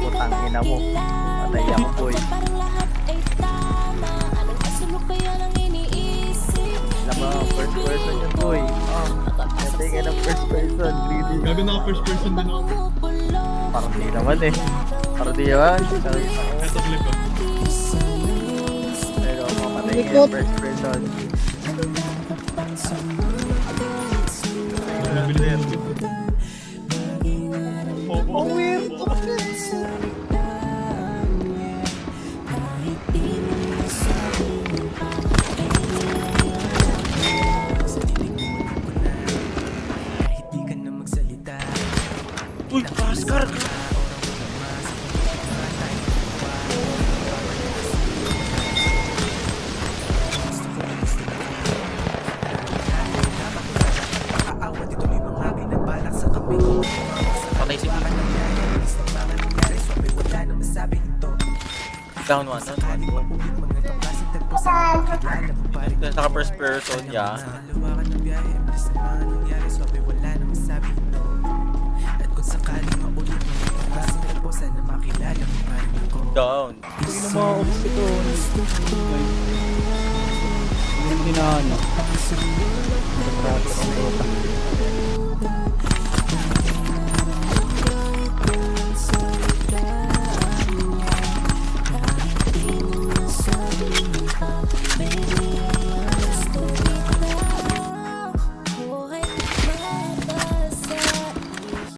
Putang ina mo. Patay ako, boy. Alam mo, first person yun, boy. Oh, patay ka ng first person. Greedy. Gabi naka first person din ako. Parang di naman eh. Parang di naman. Eto clip ah. Pero mapatay ka yung first person. Nabili yan. Oh, weird. Uy, Pascar! Patay si Pika. Down one, down one. Naka first person, yeah. Down. Hindi na ma-off ito. Hindi na ano.